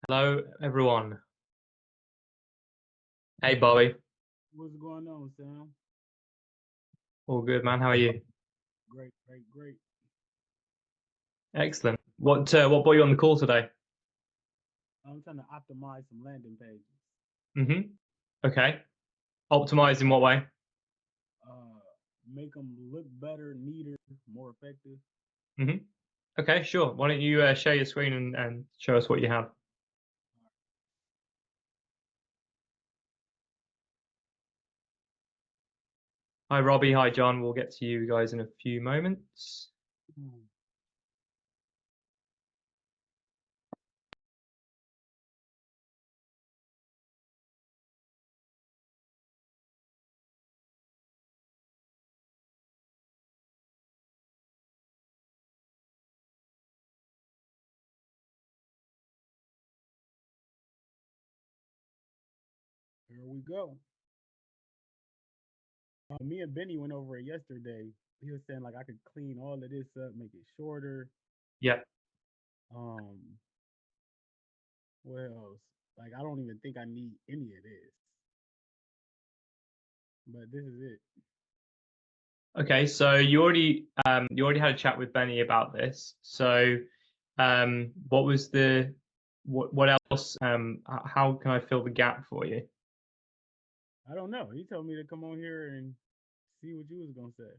Hello, everyone. Hey, Bobby. What's going on, Sam? All good, man. How are you? Great, great, great. Excellent. What brought you on the call today? I'm trying to optimize some landing pages. Okay. Optimize in what way? Uh, make them look better, neater, more effective. hmm Okay, sure. Why don't you share your screen and show us what you have? Hi, Robbie. Hi, John. We'll get to you guys in a few moments. Hmm. Here we go. Me and Benny went over it yesterday. He was saying like I could clean all of this up, make it shorter. Yeah. Um, what else? Like I don't even think I need any of this, but this is it. Okay. So you already had a chat with Benny about this. So what was what else? How can I fill the gap for you? I don't know. He told me to come on here and see what you was gonna say.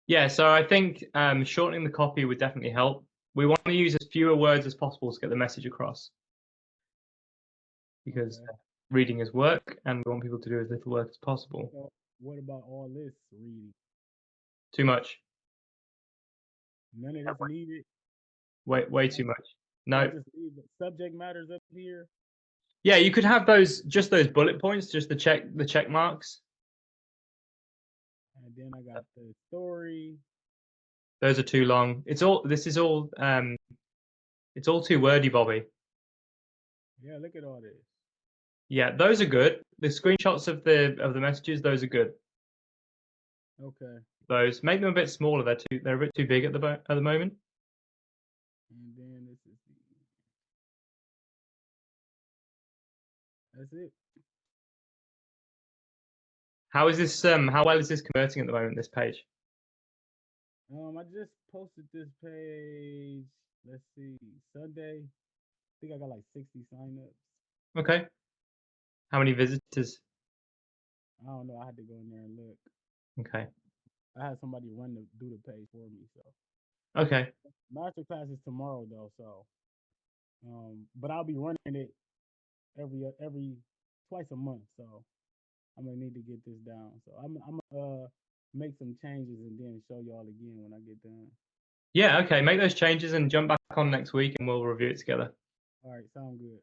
Yeah, so I think shortening the copy would definitely help. We want to use as fewer words as possible to get the message across because Okay. reading is work and we want people to do as little work as possible. So what about all this reading? Too much. None of this needed. Way Should I too much. should I No. just leave the subject matters up here? Yeah, you could have those bullet points, just the check marks. And then I got the story. Those are too long. It's all too wordy, Bobby. Yeah, look at all this. Yeah, those are good. The screenshots of the messages, those are good. Okay. Those make them a bit smaller. They're a bit too big at the moment. And then this is that's it. How well is this converting at the moment, this page? I just posted this page. Let's see, Sunday. I think I got like 60 signups. Okay. How many visitors? I don't know. I had to go in there and look. Okay. I had somebody do the page for me. So Okay. master class is tomorrow though. So but I'll be running it every twice a month. So I'm gonna need to get this down. So I'm gonna make some changes and then show y'all again when I get done. Yeah, okay. Make those changes and jump back on next week and we'll review it together. All right, sound good.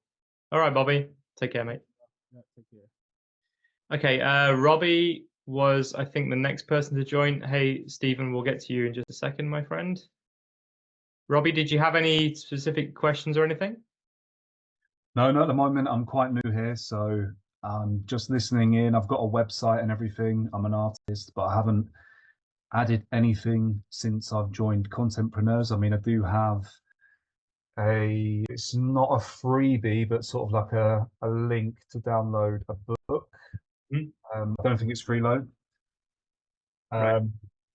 All right, Bobby. Take care, mate. Yeah, take care. Okay, Robbie was, I think, the next person to join. Hey, Stephen, we'll get to you in just a second, my friend. Robbie, did you have any specific questions or anything? No, not at the moment. I'm quite new here, so I'm just listening in. I've got a website and everything. I'm an artist, but I haven't added anything since I've joined Contentpreneurs. I mean, I do have it's not a freebie, but sort of like a link to download a book. Hmm? I don't think it's freeload. Right.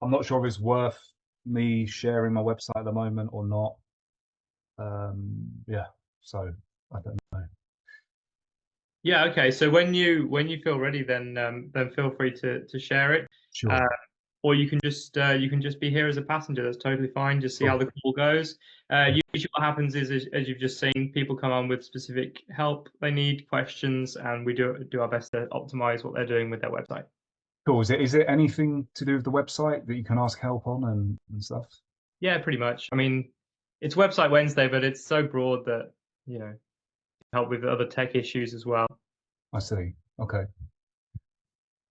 I'm not sure if it's worth me sharing my website at the moment or not. Yeah, so I don't know. Yeah, okay. So when you feel ready, then feel free to share it. Sure. Uh, or you can just be here as a passenger. That's totally fine. Just see how the call goes. Usually, what happens is, as you've just seen, people come on with specific help they need, questions, and we do our best to optimize what they're doing with their website. Cool. Is it anything to do with the website that you can ask help on and stuff? Yeah, pretty much. I mean, it's Website Wednesday, but it's so broad that help with other tech issues as well. I see. Okay.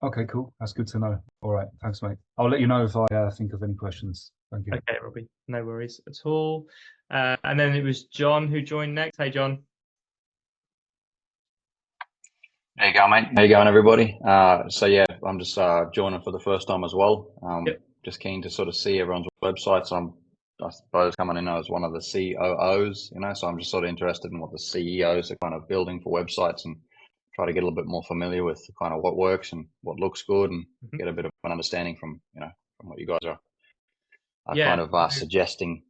Okay, cool. That's good to know. All right. Thanks, mate. I'll let you know if I think of any questions. Thank you. Okay, Robbie, no worries at all. And then it was John who joined next. Hey, John. There you go, mate. How you going, everybody? So yeah, I'm just joining for the first time as well. Yep. Just keen to sort of see everyone's websites. I'm I suppose, coming in as one of the COOs, so I'm just sort of interested in what the CEOs are kind of building for websites and try to get a little bit more familiar with kind of what works and what looks good and get a bit of an understanding from, from what you guys are kind of suggesting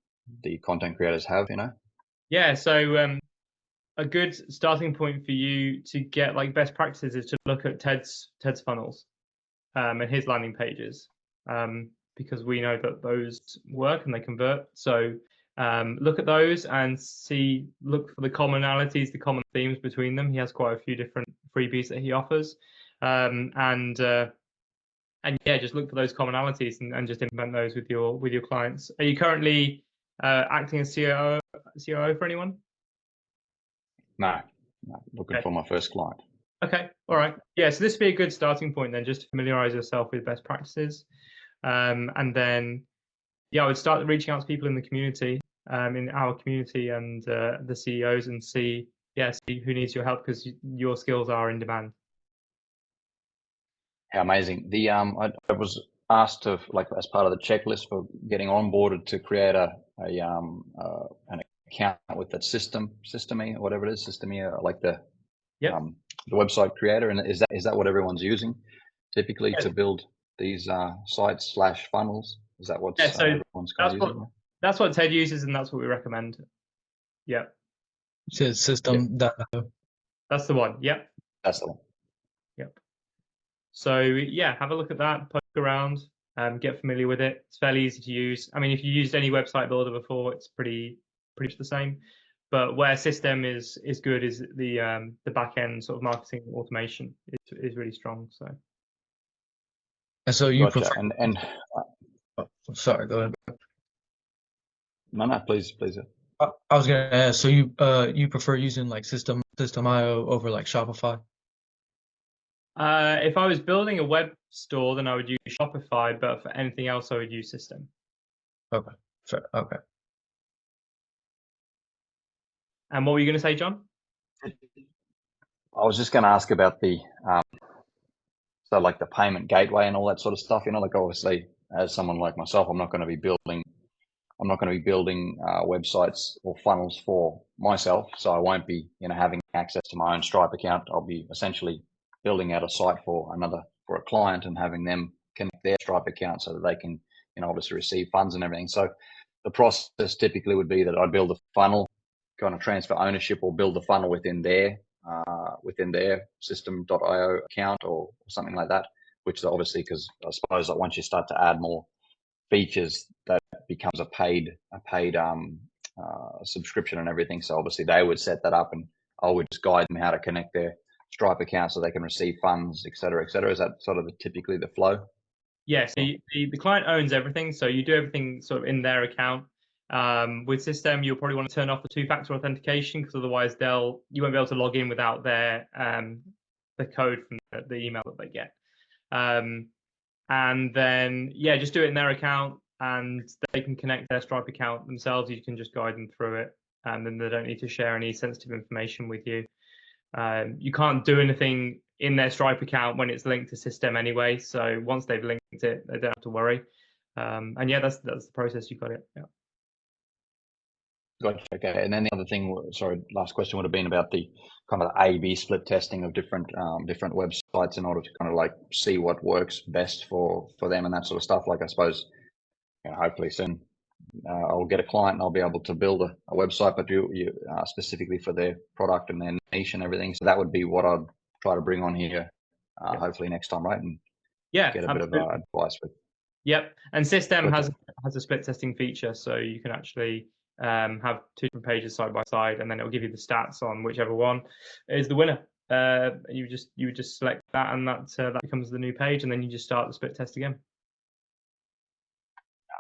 the content creators have, Yeah, so a good starting point for you to get like best practices is to look at Ted's funnels and his landing pages, because we know that those work and they convert. So look at those and look for the commonalities, the common themes between them. He has quite a few different freebies that he offers, and yeah, just look for those commonalities and just implement those with your clients. Are you currently acting as COO for anyone? No, looking for my first client. Okay, all right. Yeah, so this would be a good starting point then, just to familiarize yourself with best practices. And then, yeah, I would start reaching out to people in the community, in our community and the CEOs and see who needs your help because your skills are in demand. How amazing. I was asked to, like, as part of the checklist for getting onboarded, to create an account with that Systeme, or whatever it is, Systeme, like the website creator. And is that what everyone's using typically to build these sites / funnels? Is that what everyone's kind of using? That's what Ted uses, and that's what we recommend. Yeah. It says system. Yep. That's the one. Yep. That's the one. Yep. So yeah, have a look at that, poke around, get familiar with it. It's fairly easy to use. I mean, if you used any website builder before, it's pretty much the same. But where System is good is the back end sort of marketing automation is really strong. So. And so you gotcha. prefer Sorry, go ahead. No, please. I was gonna ask. So you prefer using like System.io over like Shopify? If I was building a web store, then I would use Shopify. But for anything else, I would use System. Okay. Fair. Okay. And what were you going to say, John? I was just going to ask about the so like the payment gateway and all that sort of stuff. Like, obviously, as someone like myself, I'm not going to be building websites or funnels for myself, so I won't be having access to my own Stripe account. I'll be essentially building out a site for a client and having them connect their Stripe account so that they can obviously receive funds and everything. So the process typically would be that I build a funnel, kind of transfer ownership, or build the funnel within their System.io account or something like that, which is obviously, because I suppose that once you start to add more features, that becomes a paid subscription and everything. So obviously they would set that up and I would just guide them how to connect their Stripe account so they can receive funds, et cetera, et cetera. Is that sort of typically the flow? Yes, the client owns everything, so you do everything sort of in their account. With System, you'll probably want to turn off the two-factor authentication, because otherwise you won't be able to log in without their the code from the email that they get. And then just do it in their account, and they can connect their Stripe account themselves. You can just guide them through it, and then they don't need to share any sensitive information with you. You can't do anything in their Stripe account when it's linked to System anyway. So once they've linked it, they don't have to worry. And yeah, that's the process. You got it. Yeah. Gotcha. Okay. And then the other thing, sorry, last question would have been about the kind of A/B split testing of different websites in order to kind of like see what works best for them and that sort of stuff. Like, I suppose, hopefully soon I'll get a client and I'll be able to build a website, but you specifically for their product and their niche and everything. So that would be what I'd try to bring on here, hopefully next time, right? And get a bit of advice with. Yep. And System has a split testing feature, so you can actually have two different pages side by side, and then it'll give you the stats on whichever one is the winner. You would just select that, and that becomes the new page, and then you just start the split test again.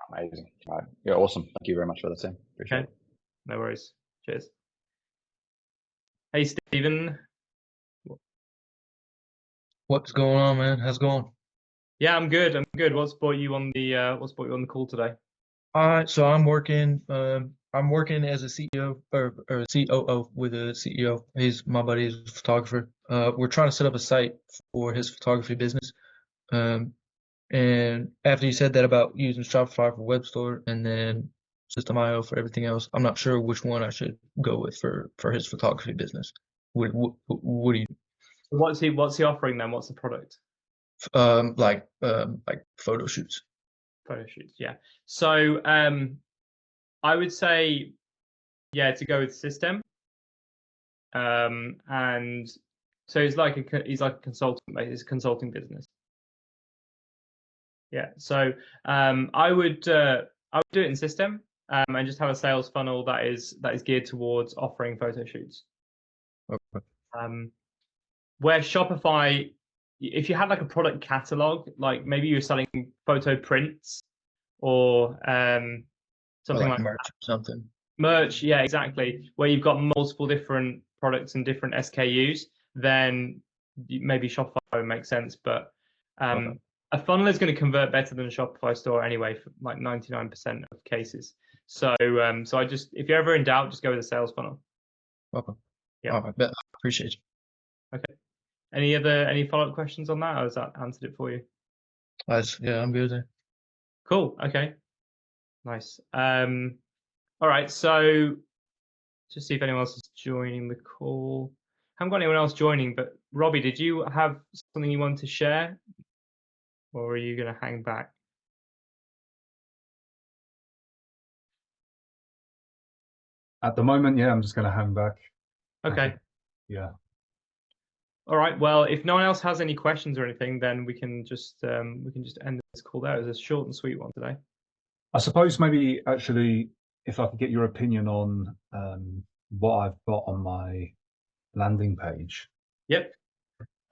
Amazing. All right. Yeah, awesome. Thank you very much for that, Sam. Appreciate it. No worries. Cheers. Hey, Stephen. What's going on, man? How's it going? Yeah, I'm good. What's brought you on the call today? All right, so I'm working as a CEO or a COO with a CEO. He's my buddy, he's a photographer. We're trying to set up a site for his photography business. And after you said that about using Shopify for web store, and then System IO for everything else. I'm not sure which one I should go with for his photography business. What do you So what's he offering then? What's the product? like photo shoots? Photo shoots, yeah. So I would say, yeah, to go with System. And so he's like a consultant, it's a consulting business. Yeah. So I would do it in System, and just have a sales funnel that is geared towards offering photo shoots. Okay. Where Shopify, if you had like a product catalog, like maybe you're selling photo prints or something like merch or something. merch, yeah, exactly, where you've got multiple different products and different SKUs, then maybe Shopify would make sense. But Okay. a funnel is going to convert better than a Shopify store anyway, for like 99% of cases. So so I just, if you're ever in doubt, just go with a sales funnel. Okay. Yeah. All right. I appreciate you. Okay. Any follow-up questions on that, or has that answered it for you? Yeah, I'm good there. Cool. Okay. Nice. All right. So just see if anyone else is joining the call. Haven't got anyone else joining, but Robbie, did you have something you wanted to share, or are you going to hang back? At the moment, yeah, I'm just going to hang back. Okay. Yeah. All right. Well, if no one else has any questions or anything, then we can just end this call there. It was a short and sweet one today. I suppose maybe actually, if I could get your opinion on what I've got on my landing page. Yep.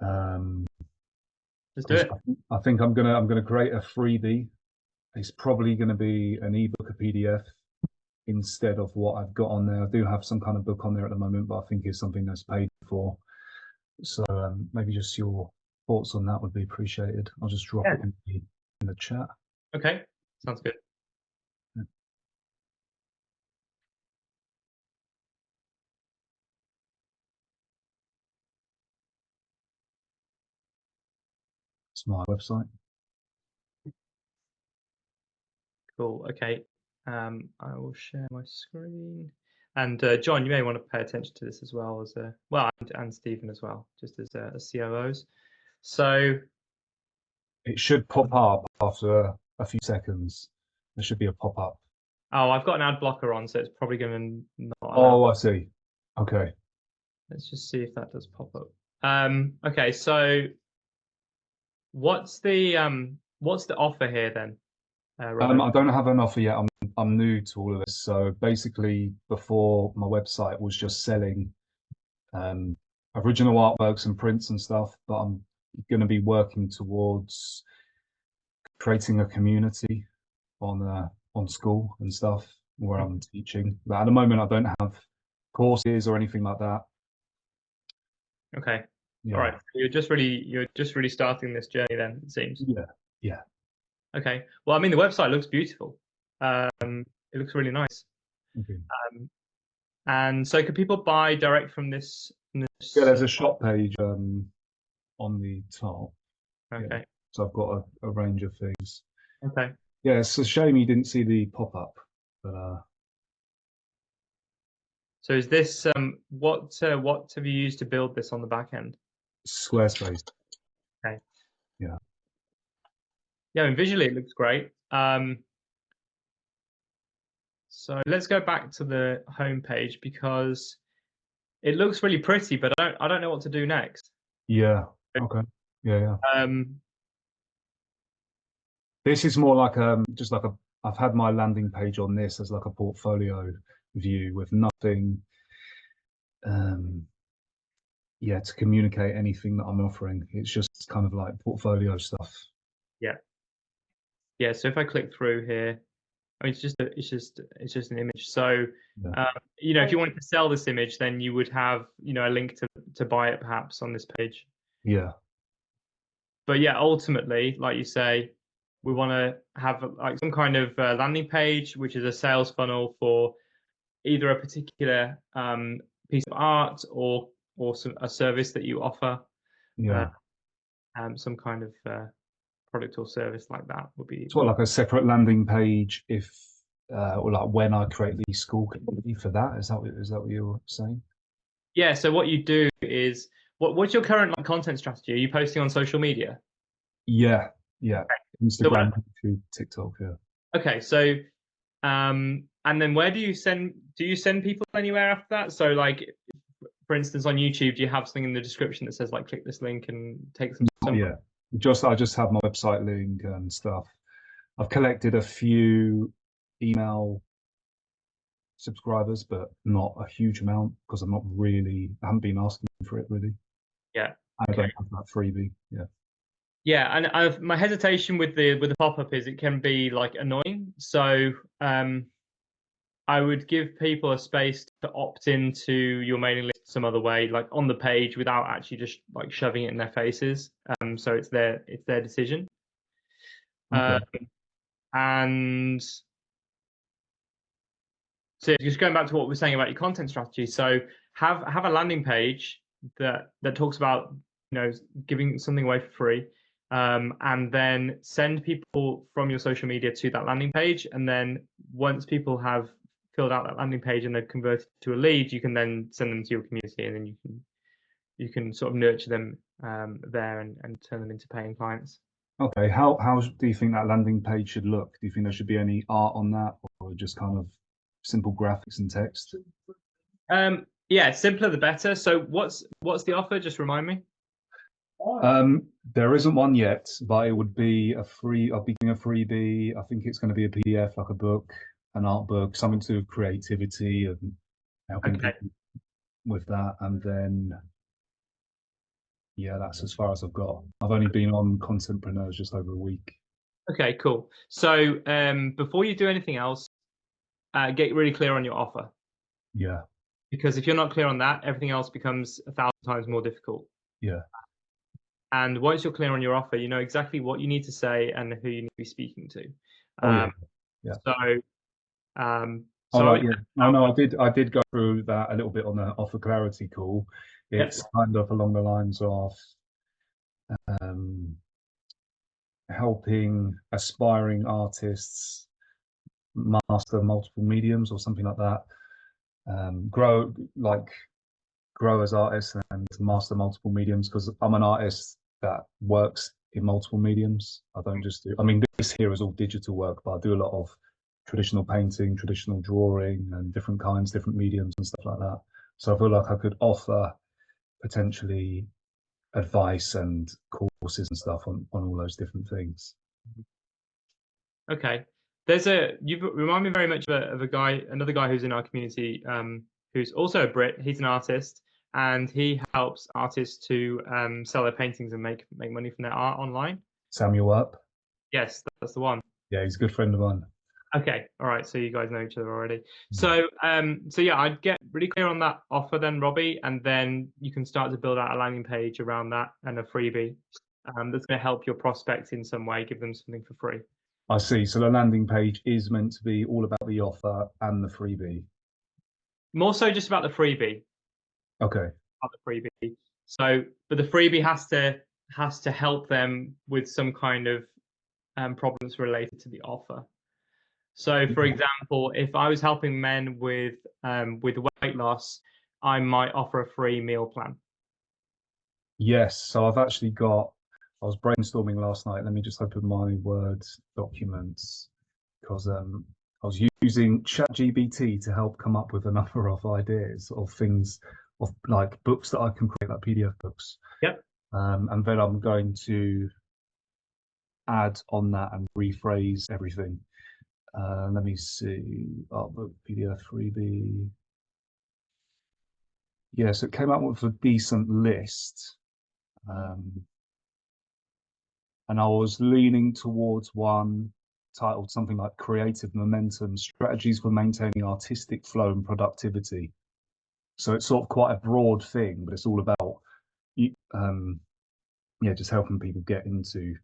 Let's do it. I think I'm gonna create a freebie. It's probably going to be an ebook, a PDF, instead of what I've got on there. I do have some kind of book on there at the moment, but I think it's something that's paid for. So maybe just your thoughts on that would be appreciated. I'll just drop it in the chat. Okay. Sounds good. It's my website. Cool. Okay. I will share my screen. And John, you may want to pay attention to this as well as and Stephen as well, just as COOs. So it should pop up after a few seconds. There should be a pop up. Oh, I've got an ad blocker on, so it's probably going to not allow. Oh, I see. Okay. Let's just see if that does pop up. Okay, so what's the offer here then? I don't have an offer yet. I'm new to all of this. So basically, before my website was just selling original artworks and prints and stuff, but I'm going to be working towards creating a community on school and stuff where I'm teaching. But at the moment, I don't have courses or anything like that. Okay. Yeah. All right. You're just really starting this journey then, it seems. Yeah. Yeah. Okay. Well, I mean, the website looks beautiful. It looks really nice. Okay. And so could people buy direct from this? Yeah, there's a shop page on the top. Okay. Yeah. So I've got a range of things. Okay. Yeah, it's a shame you didn't see the pop-up, but So is this what have you used to build this on the back end? Squarespace. Okay. Yeah. Yeah, and visually it looks great. So let's go back to the home page because it looks really pretty, but I don't know what to do next. Yeah. Okay. Yeah. Um, This is more like just like I've had my landing page on this as like a portfolio view with nothing yeah, to communicate anything that I'm offering. It's just kind of like portfolio stuff. Yeah, so if I click through here, I mean, it's just an image. So, Yeah. you know, if you wanted to sell this image, then you would have, you know, a link to buy it perhaps on this page. Yeah. But yeah, ultimately, like you say, we want to have like some kind of landing page, which is a sales funnel for either a particular piece of art or a service that you offer. Yeah. Some kind of product or service like that would be. It's what, like a separate landing page if or like when I create the school community for that. Is that what you're saying? Yeah. So what you do is, what's your current like content strategy? Are you posting on social media? Yeah, yeah. So Instagram, YouTube, TikTok. Yeah. okay. So and then where do you send people anywhere after that? So like, for instance, on YouTube, do you have something in the description that says like click this link and take some Yeah. I just have my website link and stuff. I've collected a few email subscribers, but not a huge amount because I haven't been asking for it really. Yeah. I don't have that freebie. Yeah. Yeah, and my hesitation with the pop-up is it can be like annoying. So I would give people a space to opt into your mailing list some other way, like on the page, without actually just like shoving it in their faces. So it's their decision. Okay. And so just going back to what we were saying about your content strategy. So have a landing page that talks about giving something away for free. And then send people from your social media to that landing page. And then once people have filled out that landing page and they're converted to a lead, you can then send them to your community, and then you can sort of nurture them there and turn them into paying clients. Okay. How do you think that landing page should look? Do you think there should be any art on that, or just kind of simple graphics and text? Yeah, simpler the better. So what's the offer? Just remind me. There isn't one yet, but it would be I'll be doing a freebie. I think it's going to be a PDF, like a book, an art book, something to do with creativity and helping people with that. And then, yeah, that's as far as I've got. I've only been on Contentpreneurs just over a week. Okay, cool. So before you do anything else, get really clear on your offer. Yeah. Because if you're not clear on that, everything else becomes 1,000 times more difficult. Yeah. And once you're clear on your offer, you know exactly what you need to say and who you need to be speaking to. Yeah. I did go through that a little bit on the offer clarity call. It's kind of along the lines of helping aspiring artists master multiple mediums or something like that. Grow as artists and master multiple mediums, because I'm an artist that works in multiple mediums. I don't just do, I mean, this here is all digital work, but I do a lot of traditional painting, traditional drawing, and different kinds, different mediums and stuff like that. So I feel like I could offer potentially advice and courses and stuff on all those different things. Okay. You remind me very much of another guy who's in our community, who's also a Brit. He's an artist, and he helps artists to sell their paintings and make money from their art online. Samuel Up. Yes, that's the one. Yeah, he's a good friend of mine. Okay, all right. So you guys know each other already. So yeah, I'd get really clear on that offer then, Robbie, and then you can start to build out a landing page around that and a freebie that's going to help your prospects in some way, give them something for free. I see. So the landing page is meant to be all about the offer and the freebie. More so just about the freebie. Okay. About the freebie. So, but the freebie has to help them with some kind of problems related to the offer. So, for example, if I was helping men with weight loss, I might offer a free meal plan. Yes. So I was brainstorming last night. Let me just open my Word documents, because I was using ChatGPT to help come up with a number of ideas of things, of like books that I can create, like PDF books. Yep. And then I'm going to add on that and rephrase everything. Let me see. Art book, PDF, freebie. Yeah, so it came up with a decent list. And I was leaning towards one titled something like Creative Momentum, Strategies for Maintaining Artistic Flow and Productivity. So it's sort of quite a broad thing, but it's all about, just helping people get into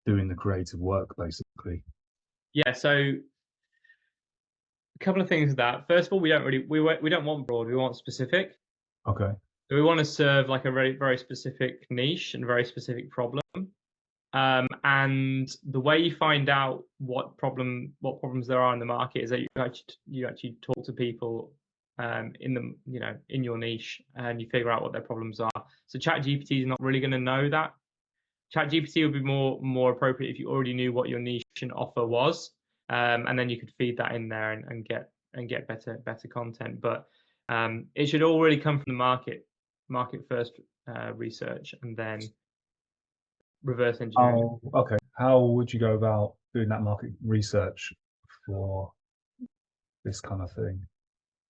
doing the creative work, basically. Yeah, so a couple of things with that. First of all, we don't want broad, we want specific. Okay. So we want to serve like a very, very specific niche and very specific problem. And the way you find out what problems there are in the market is that you actually talk to people in in your niche, and you figure out what their problems are. So ChatGPT is not really going to know that. ChatGPT would be more appropriate if you already knew what your niche and offer was, and then you could feed that in there and get better content. But it should all really come from the market first research, and then reverse engineering. Oh, okay. How would you go about doing that market research for this kind of thing?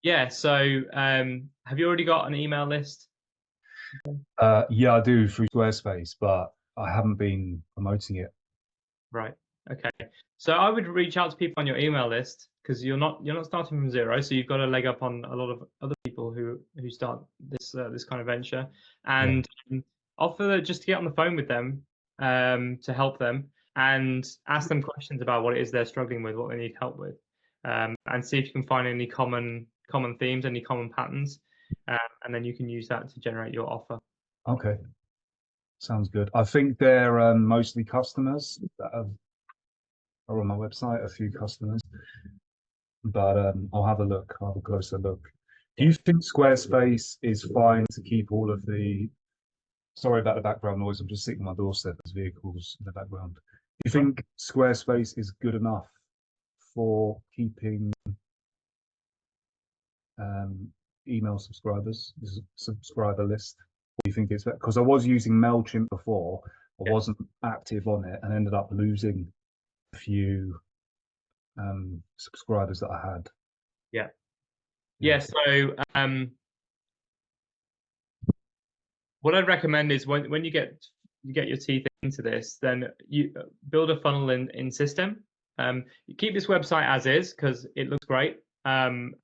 Yeah. So have you already got an email list? Yeah, I do through Squarespace, but I haven't been promoting it. Right. Okay. So I would reach out to people on your email list, because you're not starting from zero. So you've got a leg up on a lot of other people who start this kind of venture, and offer just to get on the phone with them, to help them and ask them questions about what it is they're struggling with, what they need help with, and see if you can find any common themes, any common patterns, and then you can use that to generate your offer. Okay. Sounds good. I think they're mostly customers that are on my website, a few customers, but I'll have a look. I'll have a closer look. Do you think Squarespace is fine to keep all of the? Sorry about the background noise. I'm just sitting on my doorstep. There's vehicles in the background. Do you think Squarespace is good enough for keeping email subscribers, subscriber list? Or do you think it's better? Because I was using MailChimp before. I wasn't active on it and ended up losing a few subscribers that I had. Yeah. So what I'd recommend is when you get your teeth into this, then you build a funnel in system. You keep this website as is because it looks great, and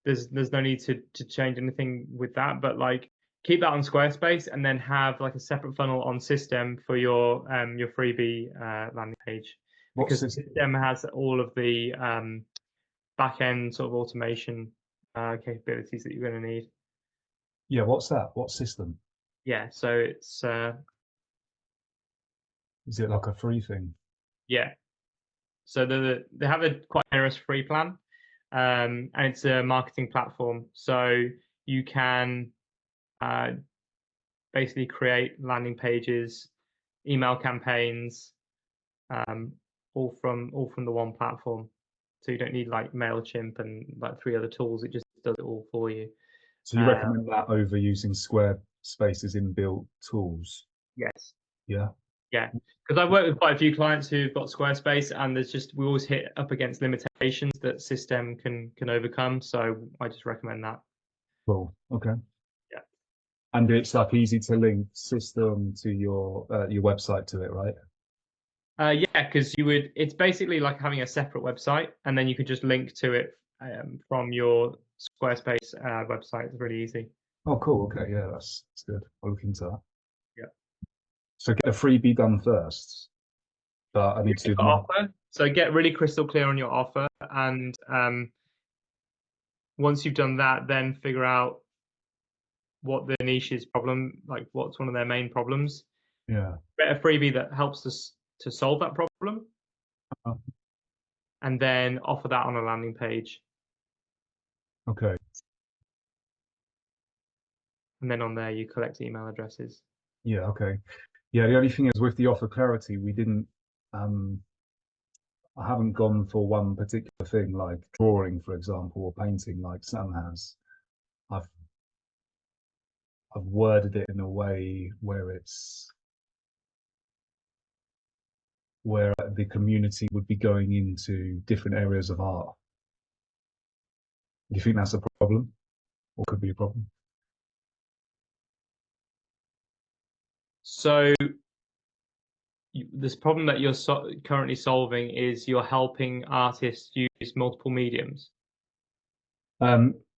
there's no need to change anything with that. But like, keep that on Squarespace, and then have like a separate funnel on system for your freebie landing page, because the system has all of the back end sort of automation capabilities that you're going to need. Yeah, what's that? What system? Yeah, so it's Is it like a free thing? yeah. So they have a quite generous free plan, and it's a marketing platform. So you can basically create landing pages, email campaigns, all from the one platform. So you don't need like MailChimp and like 3 other tools. It just does it all for you. So you recommend that over using Squarespace's inbuilt tools? Yes. Yeah. Yeah, because I've worked with quite a few clients who've got Squarespace, and we always hit up against limitations that system can overcome. So I just recommend that. Cool. Okay. Yeah. And it's like easy to link system to your website to it, right? Yeah, because it's basically like having a separate website, and then you could just link to it from your Squarespace website. It's really easy. Oh, cool. Okay. Yeah, that's good. I'll look into that. Yeah. So get a freebie done first, but I need to do the offer. So get really crystal clear on your offer, and once you've done that, then figure out what the niche's problem, like what's one of their main problems. Yeah. Get a freebie that helps us to solve that problem, and then offer that on a landing page. Okay. And then on there, you collect email addresses. Yeah. Okay. Yeah. The only thing is with the offer clarity, we didn't. I haven't gone for one particular thing like drawing, for example, or painting, like Sam has. I've worded it in a way where the community would be going into different areas of art. Do you think that's a problem, or could be a problem? So this problem that you're currently solving is you're helping artists use multiple mediums.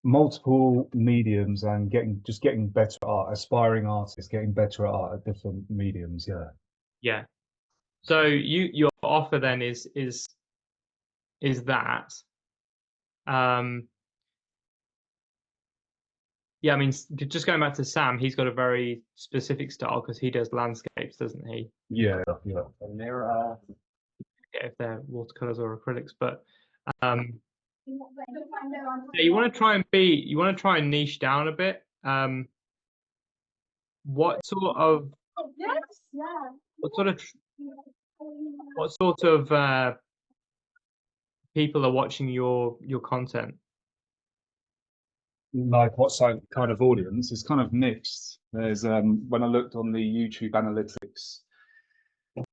Multiple mediums and getting better at art, aspiring artists getting better at art at different mediums. Yeah. Yeah. So your offer then is that Yeah, I mean, just going back to Sam, he's got a very specific style because he does landscapes, doesn't he? Yeah, yeah. And there are Yeah, if they're watercolors or acrylics, but yeah, you want to try and niche down a bit. What sort of what sort of what sort of people are watching your content? Like what kind of audience? It's kind of mixed. There's when I looked on the YouTube analytics,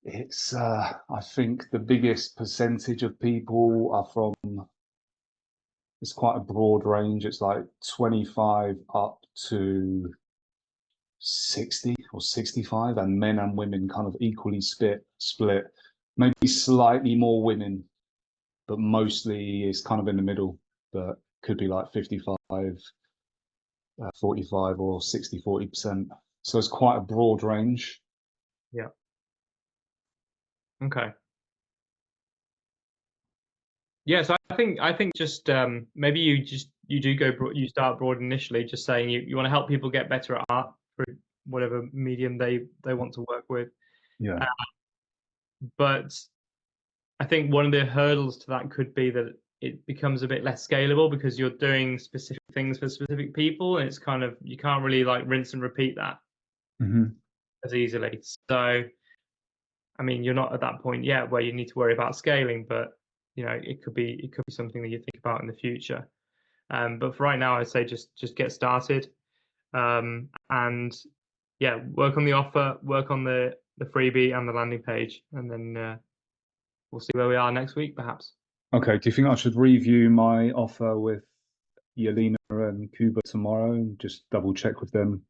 it's I think the biggest percentage of people are from, it's quite a broad range. It's like 25 up to 60 or 65, and men and women kind of equally split. Maybe slightly more women, but mostly it's kind of in the middle. But could be like 55, 45 or 60, 40%. So it's quite a broad range. Yeah. Okay. Yeah, so I think just maybe you do go broad, you start broad initially, just saying you want to help people get better at art for whatever medium they want to work with. Yeah. But I think one of the hurdles to that could be that it becomes a bit less scalable because you're doing specific things for specific people, and it's kind of you can't really like rinse and repeat that as easily. So, I mean, you're not at that point yet where you need to worry about scaling, but you know, it could be something that you think about in the future. But for right now, I'd say just get started, and yeah, work on the offer, work on the freebie and the landing page, and then we'll see where we are next week, perhaps. Okay. Do you think I should review my offer with Yelena and Kuba tomorrow and just double check with them?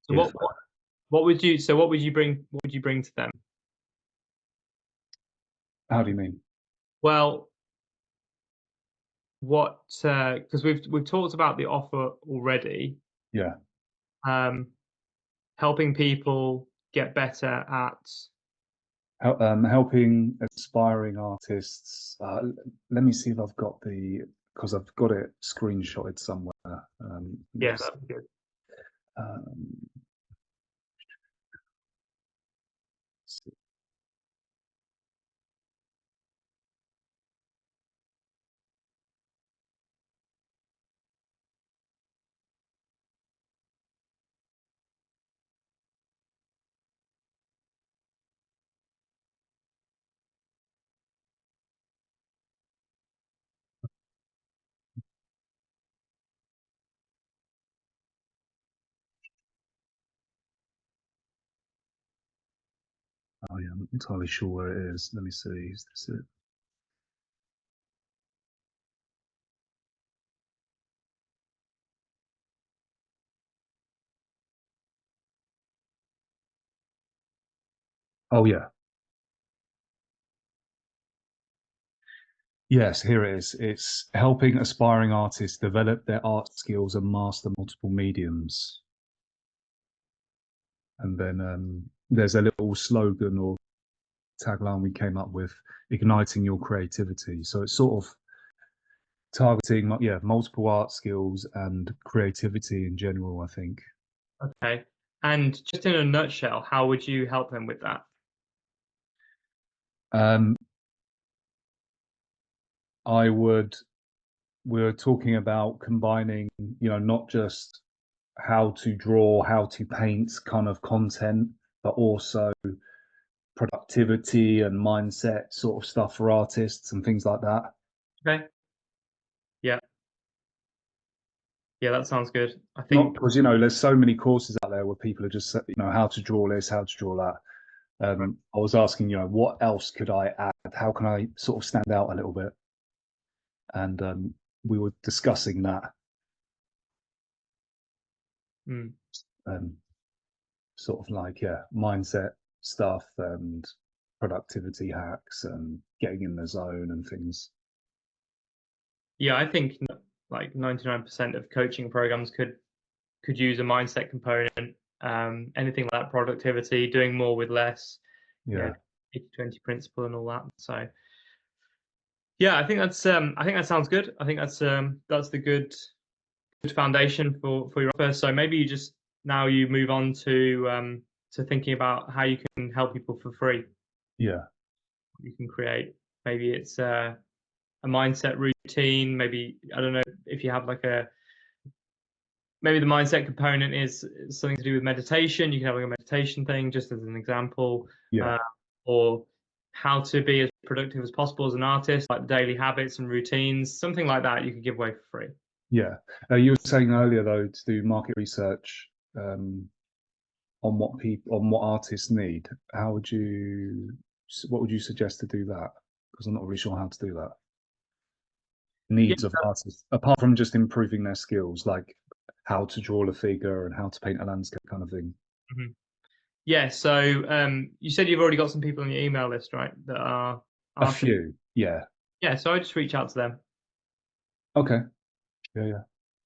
So what would you bring? What would you bring to them? How do you mean? Well, what because we've talked about the offer already. Yeah. Helping people get better at Helping aspiring artists. Let me see if I've got because I've got it screenshotted somewhere. yeah, that'd be good. Um, oh yeah, I'm not entirely sure where it is. Let me see. Is this it? Oh yeah. Yes, here it is. It's helping aspiring artists develop their art skills and master multiple mediums. And then there's a little slogan or tagline we came up with, igniting your creativity. So it's sort of targeting, yeah, multiple art skills and creativity in general, I think. Okay. And just in a nutshell, how would you help them with that? We're talking about combining, not just how to draw, how to paint kind of content, but also productivity and mindset sort of stuff for artists and things like that. Okay. Yeah. Yeah, that sounds good. I Not think because, there's so many courses out there where people are just, how to draw this, how to draw that. I was asking, what else could I add? How can I sort of stand out a little bit? And we were discussing that. Sort of like, yeah, mindset stuff and productivity hacks and getting in the zone and things. yeah, I think like 99% of coaching programs could use a mindset component. Anything like productivity, doing more with less, Yeah. 80-20 principle and all that. So yeah, I think that sounds good. I think that's the good good foundation for your offer. So maybe you just now you move on to thinking about how you can help people for free. Yeah. You can create, maybe it's a mindset routine. Maybe, I don't know if you have like maybe the mindset component is something to do with meditation. You can have like a meditation thing, just as an example. Yeah. Or how to be as productive as possible as an artist, like daily habits and routines, something like that you could give away for free. Yeah. You were saying earlier though to do market research on what artists need. What would you suggest to do that? Because I'm not really sure how to do that. Needs of artists, apart from just improving their skills, like how to draw a figure and how to paint a landscape kind of thing. Mm-hmm. Yeah. So you said you've already got some people on your email list, right? That are artists. A few. Yeah. Yeah. So I just reach out to them. Okay. Yeah.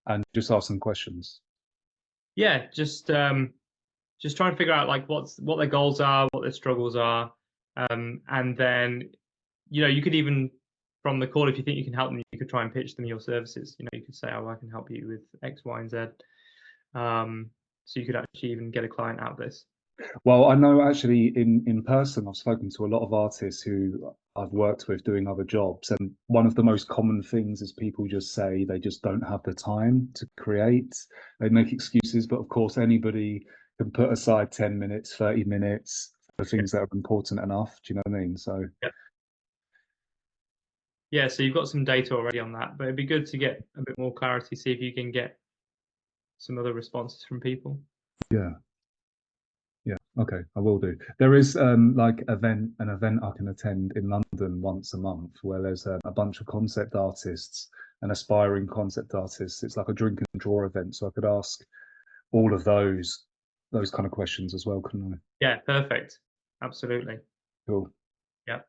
And just ask some questions. Yeah. Just try and figure out like what their goals are, what their struggles are, and then you could even, from the call, if you think you can help them, you could try and pitch them your services. You could say, oh, I can help you with X, Y, and Z. So you could actually even get a client out of this. Well, I know actually in person, I've spoken to a lot of artists who I've worked with doing other jobs. And one of the most common things is people just say they just don't have the time to create. They make excuses, but of course, anybody can put aside 10 minutes, 30 minutes for things that are important enough. Do you know what I mean? So, yeah, so you've got some data already on that, but it'd be good to get a bit more clarity, see if you can get some other responses from people. Yeah, okay, I will do. There is like an event I can attend in London once a month where there's a bunch of concept artists and aspiring concept artists. It's like a drink and draw event, so I could ask all of those kind of questions as well, couldn't I? Yeah, perfect. Absolutely. Cool. Yeah.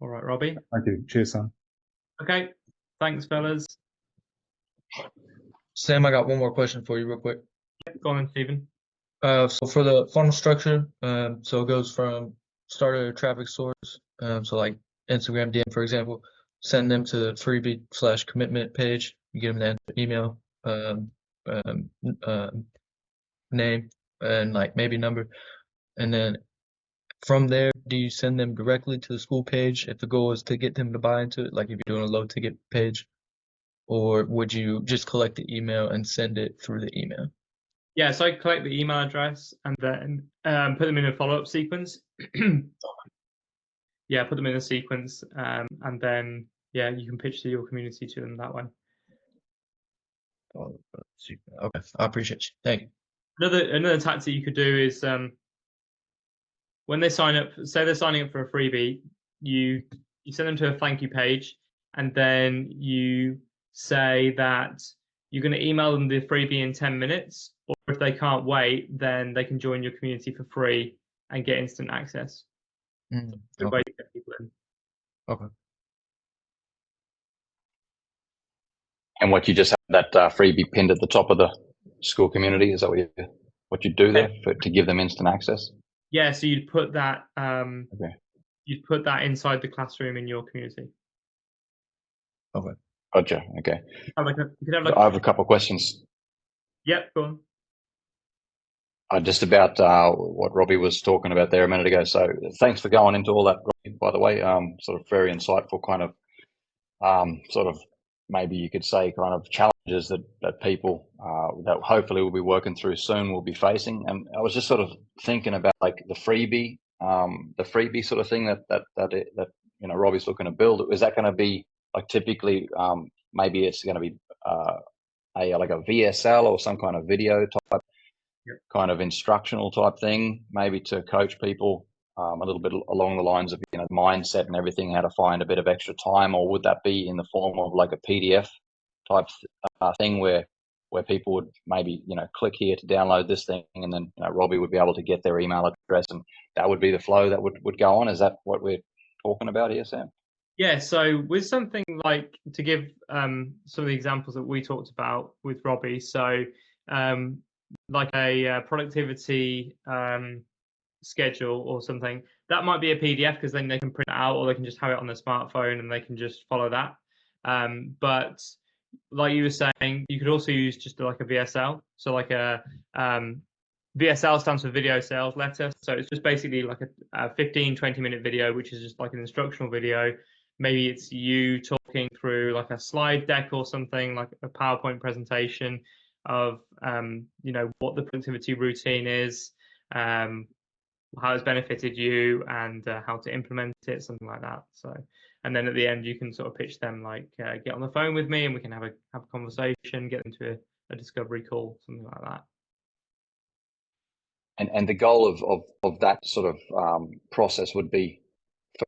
All right, Robbie. Thank you. Cheers, Sam. Okay. Thanks, fellas. Sam, I got one more question for you real quick. Go on, Stephen. So for the funnel structure, so it goes from starter traffic source, so like Instagram DM, for example, send them to the freebie/commitment page. You get them the email, name, and like maybe number, and then from there, do you send them directly to the school page if the goal is to get them to buy into it, like if you're doing a low ticket page, or would you just collect the email and send it through the email? Yeah, so I collect the email address and then put them in a follow-up sequence. Yeah, put them in a sequence, and then you can pitch to your community to them that way. Okay, I appreciate you. Thank you. Another tactic you could do is when they sign up, say they're signing up for a freebie, you send them to a thank you page, and then you say that you're going to email them the freebie in 10 minutes, or if they can't wait, then they can join your community for free and get instant access. Good way to get people in. Okay. And what you just have that freebie pinned at the top of the school community, is that what you do there to give them instant access? Yeah, so you'd put that you'd put that inside the classroom in your community. Okay. Gotcha. Okay. I have a couple of questions. Yep, go on. Just about what Robbie was talking about there a minute ago. So thanks for going into all that, Robbie, by the way. Sort of very insightful kind of sort of, maybe you could say, kind of challenges that people that hopefully we'll be working through soon will be facing. And I was just sort of thinking about like the freebie sort of thing that Robbie's looking to build. Is that going to be like typically maybe it's going to be like a VSL or some kind of video type kind of instructional type thing, maybe to coach people a little bit along the lines of mindset and everything, how to find a bit of extra time? Or would that be in the form of like a PDF type thing where people would maybe click here to download this thing, and then Robbie would be able to get their email address, and that would be the flow that would go on? Is that what we're talking about here, Sam? Yeah, so with something like, to give some of the examples that we talked about with Robbie, so like a productivity schedule or something, that might be a PDF, because then they can print it out, or they can just have it on their smartphone and they can just follow that. But like you were saying, you could also use just like a VSL. So like a VSL stands for video sales letter. So it's just basically like a 15, 20-minute video, which is just like an instructional video. Maybe it's you talking through like a slide deck or something, like a PowerPoint presentation of what the productivity routine is, how it's benefited you, and how to implement it, something like that. So, and then at the end, you can sort of pitch them like, get on the phone with me, and we can have a conversation, get them to a discovery call, something like that. And the goal of that sort of process would be,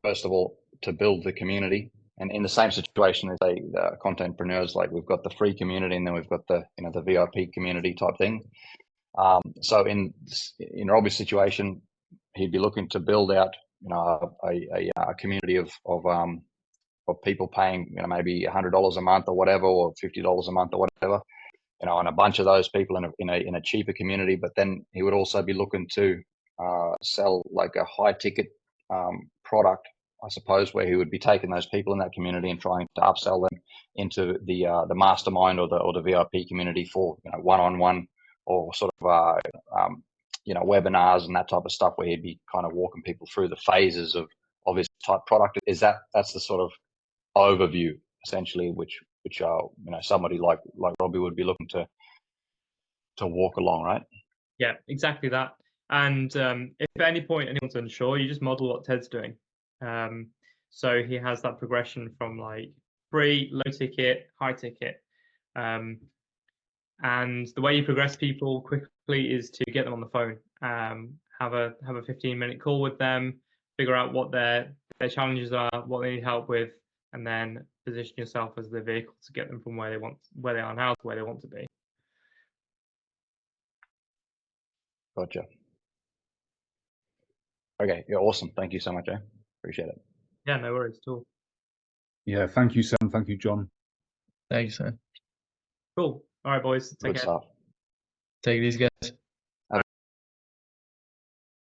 first of all, to build the community. And in the same situation as the contentpreneurs, like we've got the free community, and then we've got the the VIP community type thing. So in Robbie's situation, he'd be looking to build out a community of people paying maybe $100 a month or whatever, or $50 a month or whatever, and a bunch of those people in a cheaper community. But then he would also be looking to sell like a high ticket product, I suppose, where he would be taking those people in that community and trying to upsell them into the mastermind or the VIP community for one-on-one or sort of webinars and that type of stuff, where he'd be kind of walking people through the phases of his type product. That's the sort of overview essentially, which somebody like Robbie would be looking to walk along, right? Yeah, exactly that. And if at any point anyone's unsure, you just model what Ted's doing. So he has that progression from like free, low ticket, high ticket. And the way you progress people quickly is to get them on the phone, have a 15-minute call with them, figure out what their challenges are, what they need help with, and then position yourself as the vehicle to get them from where they are now to where they want to be. Gotcha. Okay, yeah, awesome. Thank you so much, appreciate it. Yeah, no worries at all. Yeah, thank you, Sam. Thank you, John. Thank you, Sam. Cool. All right, boys. Take Good care. stuff. Take it easy, guys.